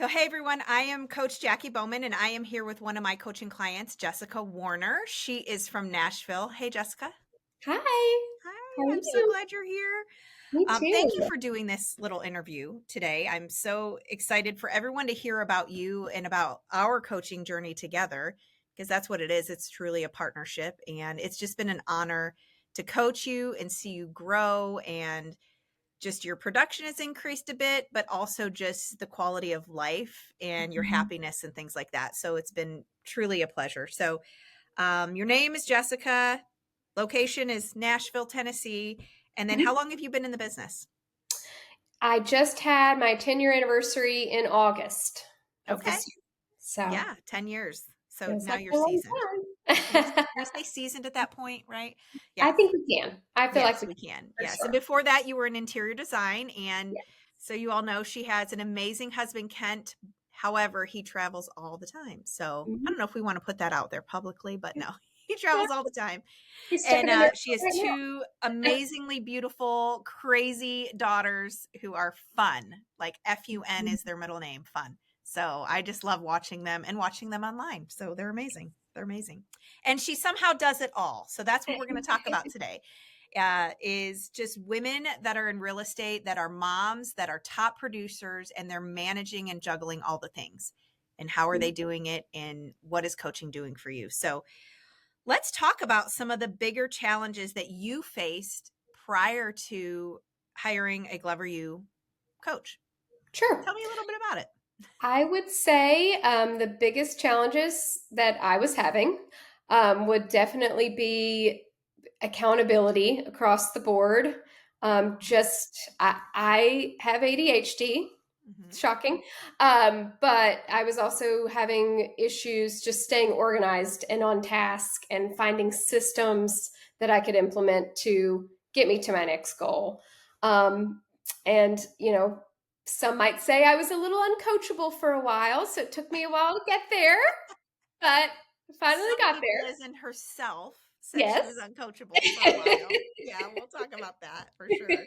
So, hey everyone, I am Coach Jacqui Bowman, and I am here with one of my coaching clients, Jessica Warner. She is from Nashville. Hey, Jessica. Hi, how Hi, are I'm so you? glad you're here. Me Thank you too. for doing this little interview today. I'm so excited for everyone to hear about you and about our coaching journey together, because that's what it is. It's truly a partnership, and it's just been an honor to coach you and see you grow, and just your production has increased a bit, but also just the quality of life and your Mhm. happiness and things like that. So it's been truly a pleasure. So your name is Jessica. Location is Nashville, Tennessee. And then how Mhm. long have you been in the business? I just had my 10-year anniversary in August of Okay. this year. So Yeah, 10 years. So feels now like you're a long seasoned. Can we time. say seasoned at that point, right? I Yes. think we can. I feel like Yes, we we can can. for Yes. And sure. before that, you were in interior design. And Yeah. so you all know she has an amazing husband, Kent. However, he travels all the time. So I Mhm. don't know if we want to put that out there publicly, but no, he travels all the time. He's And stepping in there she has right two amazingly beautiful, crazy daughters who are fun. Like FUN now. is their middle name, fun. So I just love watching them and watching them online. So they're amazing. They're amazing. And she somehow does it all. So that's what we're going to talk about today. Is just women that are in real estate, that are moms, that are top producers, and they're managing and juggling all the things. And how are they doing it? And what is coaching doing for you? So let's talk about some of the bigger challenges that you faced prior to hiring a Glover U coach. Sure. Tell me a little bit about it. I would say the biggest challenges that I was having would definitely be accountability across the board. I have ADHD, Mm-hmm. shocking, but I was also having issues just staying organized and on task and finding systems that I could implement to get me to my next goal. Um, and some might say I was a little uncoachable for a while, so it took me a while to get there, but finally got Somebody, there. Liz and herself, said she was Yes. uncoachable for a while. Yeah, we'll talk about that for sure.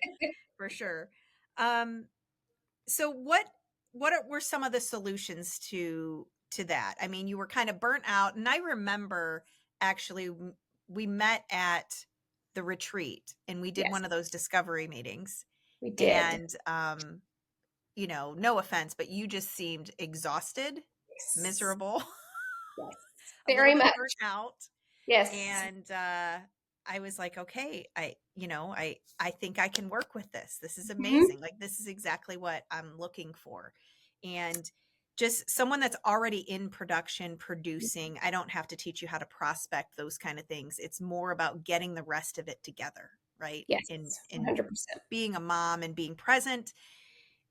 For sure. Um, so were some of the solutions to that? I mean, you were kind of burnt out, and I remember actually we met at the retreat and we did Yes, one of those discovery meetings. we did. And no offense, but you just seemed exhausted, Yes. miserable, Yes. a little Very bit much. burnt out. Yes. And I was like, okay, I think I can work with this. This is Mhm. amazing. Like, this is exactly what I'm looking for. And just someone that's already in production, producing. I don't have to teach you how to prospect, those kind of things. It's more about getting the rest of it together, right? Yes, In 100%. being a mom and being present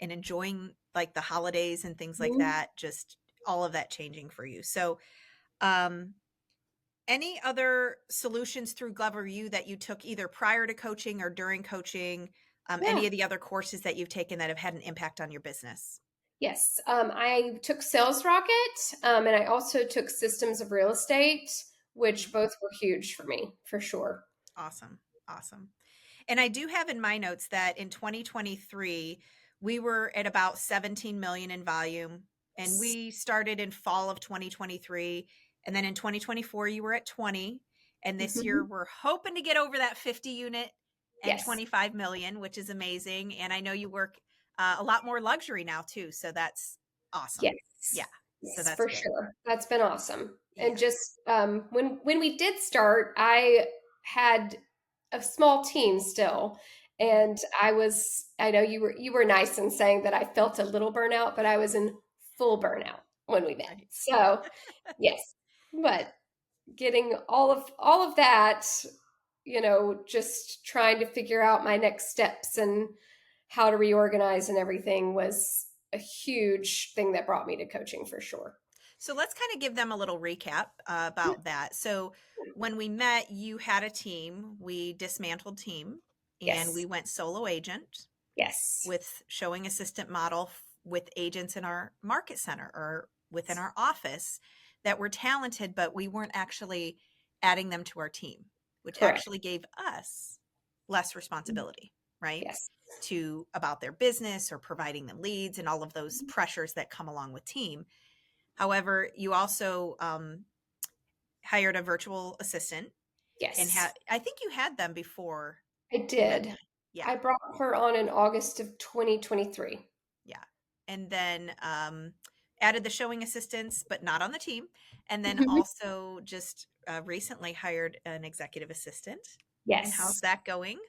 and enjoying like the holidays and things like Mhm. that, just all of that changing for you. So, um, any other solutions through Glover U that you took either prior to coaching or during coaching? Yeah. Any of the other courses that you've taken that have had an impact on your business? Yes. I took Sales Rocket, and I also took Systems of Real Estate, which Mhm. both were huge for me, for sure. Awesome. Awesome. And I do have in my notes that in 2023, we were at about 17 million in volume, and Yes. we started in fall of 2023. And then in 2024, you were at 20. And this year, Mhm. we're hoping to get over that 50 unit and Yes. 25 million, which is amazing. And I know you work a lot more luxury now, too. So that's awesome. Yeah. Yes. So Yes, that's for good. sure. That's been awesome. And Yeah. just when we did start, I had a small team still, Mhm. and I know you were nice in saying that I felt a little burnout, but I was in full burnout when we met. Right. So, yes. But getting all of that, just trying to figure out my next steps and how to reorganize and everything was a huge thing that brought me to coaching for sure. So let's kind of give them a little recap about that. So when we met, you had a team. We dismantled team and we Yes. went solo agent Yes. with showing assistant model with agents in our market center or within our office that were talented, but we weren't actually adding them to our team, which Correct. actually gave us less responsibility, right? Yes. to about their business or providing them leads and all of those pressures that come along with team. However, you also hired a virtual assistant and Yes, I think you had them before I you had did. me. Yeah. I brought her on in August of 2023. Yeah. And then added the showing assistants, but not on the team. And then Mhm. also just recently hired an executive assistant. And how's Yes, that going?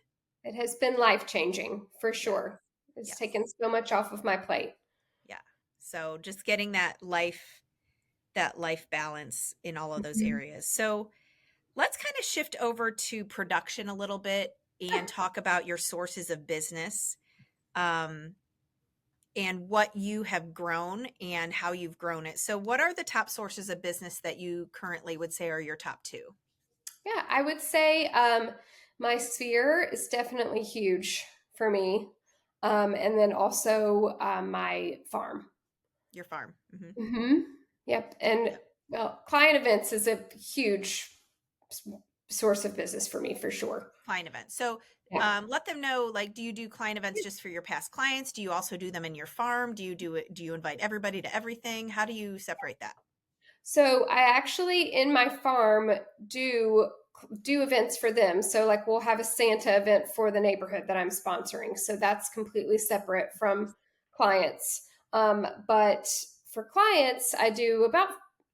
it has been life-changing for Yes. sure. It's Yes. taken so much off of my plate. Yeah. So just getting that life balance in all of those Mhm. areas. So let's kind of shift over to production a little bit and talk about your sources of business. Um, and what you have grown and how you've grown it. So, what are the top sources of business that you currently would say are your top two? Yeah, I would say my sphere is definitely huge for me. And then also my farm. Your farm. Hmm. Hmm. Yep. And Yep. well, client events is a huge s- source of business for me for sure. Client events. So, Yeah. let them know. Like, do you do client events just for your past clients? Do you also do them in your farm? Do you do it? Do you invite everybody to everything? How do you separate that? So I actually in my farm do do events for them. So like we'll have a Santa event for the neighborhood that I'm sponsoring. So that's completely separate from clients. But for clients, I do about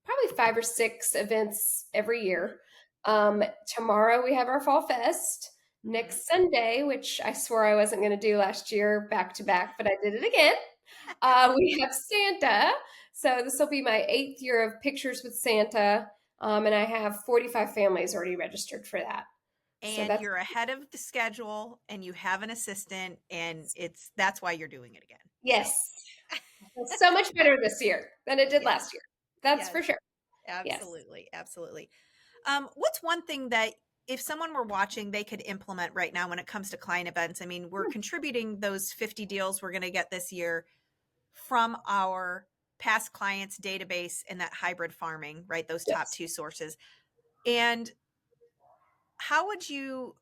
probably 5 or 6 events every Hmm. year. Tomorrow we have our Fall Fest. Hmm. Next Sunday, which I swore I wasn't going to do last year back to back, but I did it again. We have Santa. So this will be my 8th year of Pictures with Santa. And I have 45 families already registered for that. So And that's, you're ahead of the schedule, and you have an assistant, and that's why you're doing it again. So, yes, so much better this year than it did yes, last year. That's yes, for sure. Yes. absolutely, absolutely. What's one thing that if someone were watching, they could implement right now when it comes to client events? I mean, we're contributing those 50 deals we're going to get this year from our past clients database and that hybrid farming, right? Those top Yes. two sources. And how would you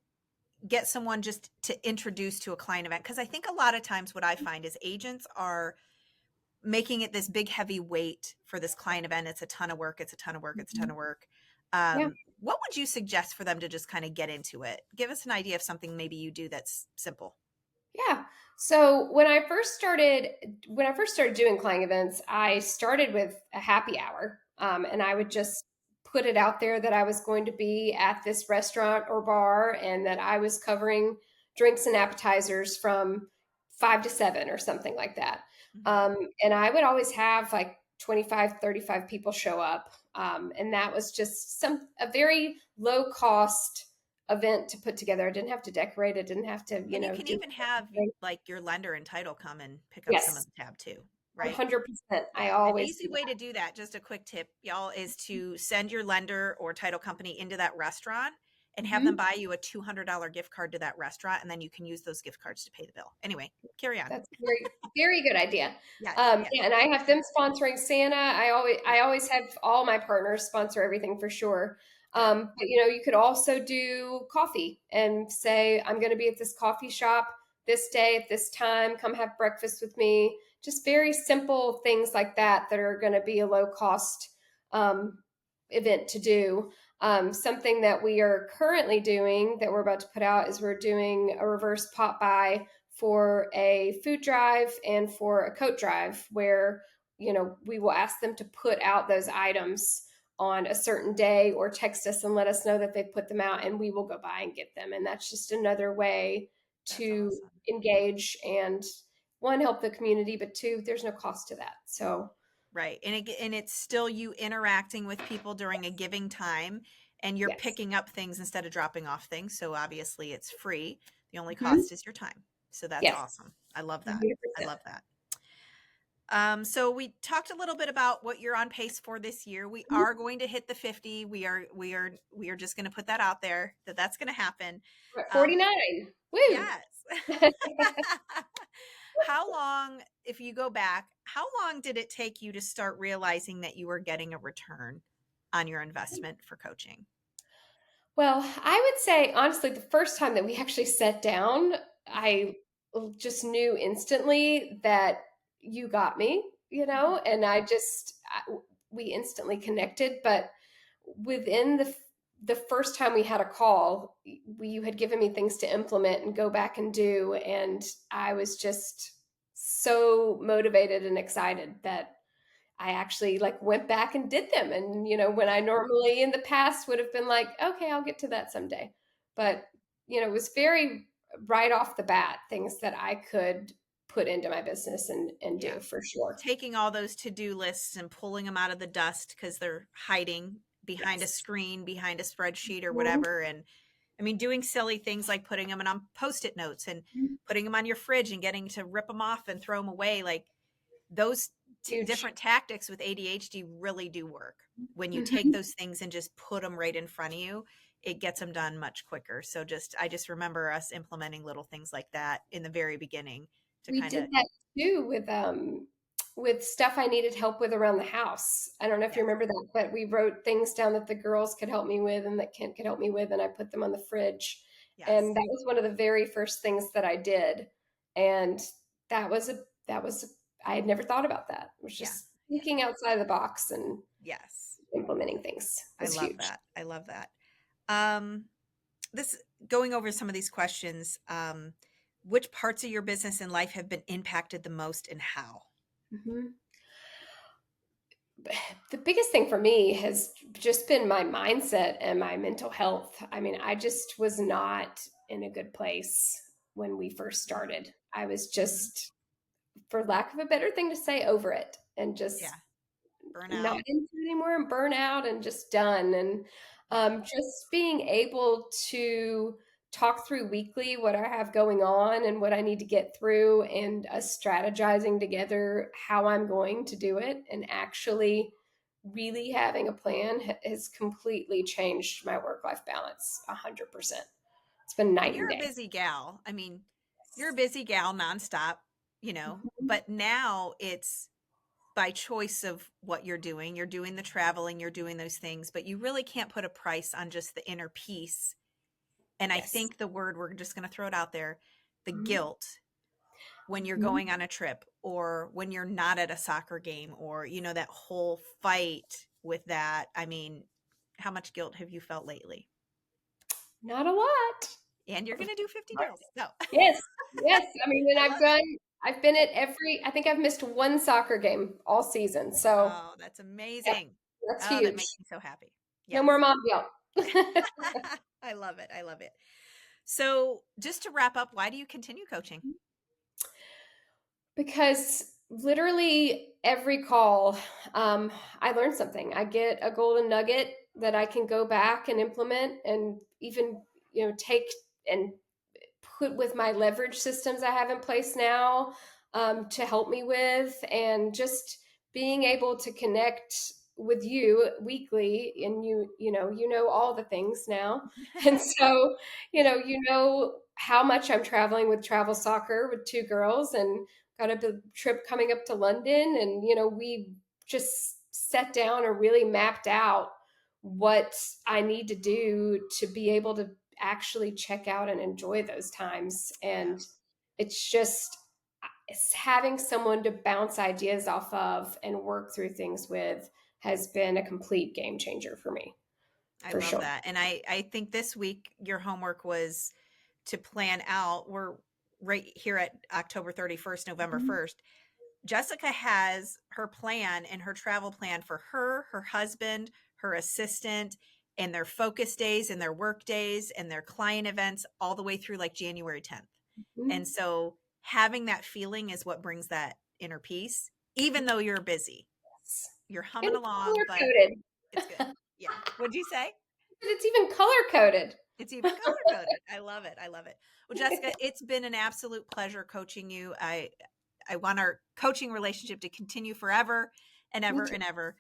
get someone just to introduce to a client event? Because I think a lot of times what I find is agents are making it this big heavy weight for this client event. It's a ton of work. It's a ton of work. It's a ton Mhm. of work. Yeah. What would you suggest for them to just kind of get into it? Give us an idea of something maybe you do that's simple. Yeah. So when I first started doing client events, I started with a happy hour, and I would just put it out there that I was going to be at this restaurant or bar, and that I was covering drinks and appetizers from 5 to 7 or something like that. Hmm. And I would always have like 25, 35 people show up, and that was just a very low cost event to put together. I didn't have to decorate it, didn't have to, And you can do even have anything. like your lender and title come and pick up some of Yes, the tab too, right? 100%. I Yeah, an always easy do way that. to do that, just a quick tip, y'all, is to send your lender or title company into that restaurant and have them Mhm. buy you a $200 gift card to that restaurant, and then you can use those gift cards to pay the bill. Anyway, carry on. That's a very, very good idea. Yes, yes, Yeah, and I have them sponsoring Santa. I always have all my partners sponsor everything for sure. good. But you could also do coffee and say, I'm going to be at this coffee shop this day at this time. Come have breakfast with me. Just very simple things like that are going to be a low cost um, event to do. Something that we are currently doing that we're about to put out is we're doing a reverse pop by for a food drive and for a coat drive where we will ask them to put out those items on a certain day or text us and let us know that they've put them out and we will go by and get them, and that's just another way That's to awesome. engage and one, help the community, but two, there's no cost to that. So Right. And it's still you interacting with people during a giving time, and you're yes. picking up things instead of dropping off things. So obviously it's free. The only Mhm. cost is your time. So that's Yes, awesome. I love that. I 100%. love that. So we talked a little bit about what you're on pace for this year. We Mhm. are going to hit the 50. We are just going to put that out there that that's going to happen. We're at Um, 49. Woo. yes. How long, if you go back, how long did it take you to start realizing that you were getting a return on your investment for coaching? Well, I would say honestly, the first time that we actually sat down, I just knew instantly that you got me, Mhm. and we instantly connected. But within the first time we had a call, you had given me things to implement and go back and do, and I was just so motivated and excited that I actually like went back and did them. And when I normally in the past would have been like, okay, I'll get to that someday. But it was very right off the bat things that I could put into my business and Yeah. do for sure. Taking all those to-do lists and pulling them out of the dust because they're hiding behind a Yes. screen, behind a spreadsheet or Mhm. whatever. And I mean, doing silly things like putting them on post-it notes and putting them on your fridge and getting to rip them off and throw them away. Like those Huge. different tactics with ADHD really do work. When you take Mhm. those things and just put them right in front of you, it gets them done much quicker. So I just remember us implementing little things like that in the very beginning to We kind did of, that too with stuff I needed help with around the house. I don't know if you yes, remember that, but we wrote things down that the girls could help me with and that Kent could help me with, and I put them on the fridge. yes, And that was one of the very first things that I did. And that was I had never thought about that. It was yeah, just yeah, thinking outside of the box and yes. implementing things I was love huge. that. I love that. Um, this going over some of these questions. Which parts of your business and life have been impacted the most, and how? Mhm. The biggest thing for me has just been my mindset and my mental health. I mean, I just was not in a good place when we first started. I was Mhm. just, for lack of a better thing to say, over it and Yeah, just not burnout. into it anymore and burn out and just done. And Yeah, just being able to talk through weekly what I have going on and what I need to get through, and us strategizing together how I'm going to do it, and actually really having a plan has completely changed my work life balance 100%. It's been and night and you're a day. busy gal. I mean, you're a busy gal nonstop. Mhm. But now it's by choice of what you're doing. You're doing the traveling, you're doing those things, but you really can't put a price on just the inner peace. And I Yes. think the word, we're just going to throw it out there, the Mhm. guilt when you're Mhm. going on a trip or when you're not at a soccer game or, that whole fight with that. I mean, how much guilt have you felt lately? Not a lot. And you're going to do 50 deals. No. Yes, yes. I mean, and I've been at I think I've missed one soccer game all season. So Oh, that's yeah, amazing. that's Oh, that huge. makes me so happy. No Yes. more mom guilt. I love it. I love it. So, just to wrap up, why do you continue coaching? Because literally every call, I learn something. I get a golden nugget that I can go back and implement, and even take and put with my leverage systems I have in place now, to help me with, and just being able to connect with you weekly, and you know all the things now. And so Yeah. you know how much I'm traveling with travel soccer with two girls, and got a trip coming up to London, and we just sat down and really mapped out what I need to do to be able to actually check out and enjoy those times. Yeah. And it's having someone to bounce ideas off of and work through things with has been a complete game changer for me, I for love sure. that. And I think this week your homework was to plan out. We're right here at October 31st, November Mhm. 1st. Jessica has her plan and her travel plan for her, her husband, her assistant, and their focus days and their work days and their client events all the way through like January 10th. And Mhm. so having that feeling is what brings that inner peace, even though you're busy. You're And humming it's along, color but coded. it's good. Yeah. What'd you say? It's even color coded. It's even color coded. I love it. I love it. Well, Jessica, it's been an absolute pleasure coaching you. I want our coaching relationship to continue forever and Me ever too. and ever.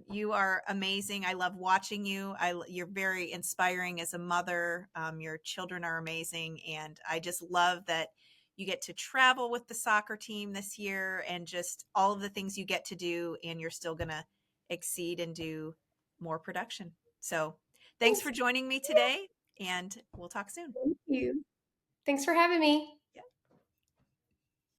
You are amazing. I love watching you. You're very inspiring as a mother. Your children are amazing, and I just love that you get to travel with the soccer team this year, and just all of the things you get to do, and you're still going to exceed and do more production. So, thanks Thanks. for joining me today, and we'll talk soon. Thank you. Thanks for having me.